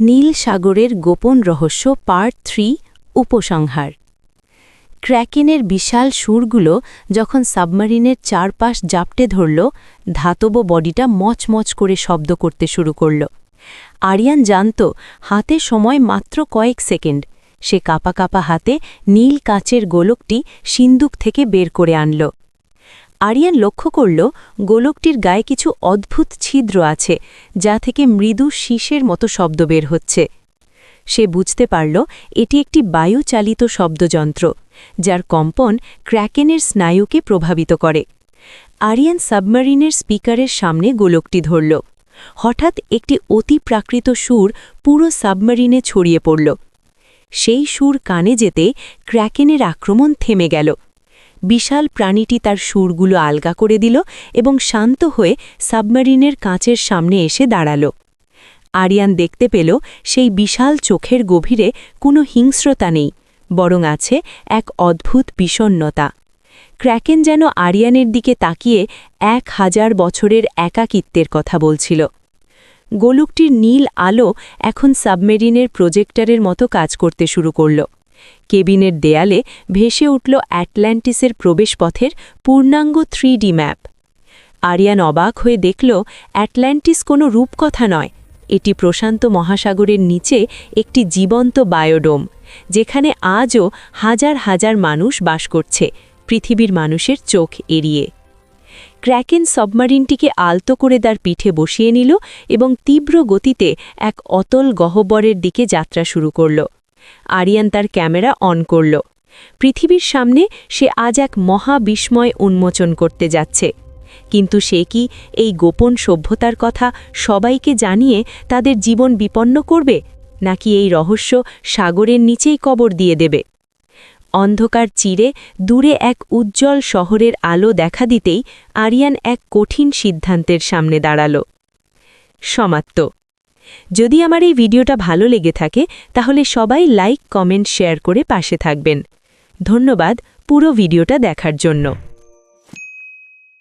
নীল সাগরের গোপন রহস্য পার্ট 3 উপসংহার। ক্র্যাকেনের বিশাল সুরগুলো যখন সাবমারিনের চারপাশ জাপটে ধরল, ধাতব বডিটা মচমচ করে শব্দ করতে শুরু করল। আরিয়ান জানত হাতে সময় মাত্র কয়েক সেকেন্ড। সে কাপা কাপা হাতে নীল কাচের গোলকটি সিন্দুক থেকে বের করে আনল। আরিয়ান লক্ষ্য করল গোলকটির গায়ে কিছু অদ্ভুত ছিদ্র আছে, যা থেকে মৃদু শীষের মতো শব্দ বের হচ্ছে। সে বুঝতে পারল এটি একটি বায়ুচালিত শব্দযন্ত্র, যার কম্পন ক্র্যাকেনের স্নায়ুকে প্রভাবিত করে। আরিয়ান সাবমারিনের স্পিকারের সামনে গোলকটি ধরল। হঠাৎ একটি অতিপ্রাকৃত সুর পুরো সাবমারিনে ছড়িয়ে পড়ল। সেই সুর কানে যেতে ক্র্যাকেনের আক্রমণ থেমে গেল। বিশাল প্রাণীটি তার সুরগুলো আলগা করে দিল এবং শান্ত হয়ে সাবমারিনের কাঁচের সামনে এসে দাঁড়াল। আরিয়ান দেখতে পেল সেই বিশাল চোখের গভীরে কোনো হিংস্রতা নেই, বরং আছে এক অদ্ভুত বিষণ্ণতা। ক্র্যাকেন যেন আরিয়ানের দিকে তাকিয়ে 1000 বছরের একাকিত্বের কথা বলছিল। গোলকটির নীল আলো এখন সাবমেরিনের প্রজেক্টরের মতো কাজ করতে শুরু করল। কেবিনের দেয়ালে ভেসে উঠল অ্যাটলান্টিসের প্রবেশপথের পূর্ণাঙ্গ 3D ম্যাপ। আরিয়ান অবাক হয়ে দেখল অ্যাটলান্টিস কোনো রূপকথা নয়, এটি প্রশান্ত মহাসাগরের নিচে একটি জীবন্ত বায়োডোম, যেখানে আজও হাজার হাজার মানুষ বাস করছে, পৃথিবীর মানুষের চোখ এড়িয়ে। ক্র্যাকেন সাবমারিনটিকে আলতো করে তার পিঠে বসিয়ে নিল এবং তীব্র গতিতে এক অতল গহ্বরের দিকে যাত্রা শুরু করল। আরিয়ান তার ক্যামেরা অন করল। পৃথিবীর সামনে সে আজ এক মহাবিস্ময় উন্মোচন করতে যাচ্ছে। কিন্তু সে কি এই গোপন সভ্যতার কথা সবাইকে জানিয়ে তাদের জীবন বিপন্ন করবে, নাকি এই রহস্য সাগরের নিচেই কবর দিয়ে দেবে? অন্ধকার চিরে দূরে এক উজ্জ্বল শহরের আলো দেখা দিতেই আরিয়ান এক কঠিন সিদ্ধান্তের সামনে দাঁড়াল। সমাপ্ত। যদি আমার এই ভিডিওটা ভালো লেগে থাকে তাহলে সবাই লাইক, কমেন্ট, শেয়ার করে পাশে থাকবেন। ধন্যবাদ পুরো ভিডিওটা দেখার জন্য।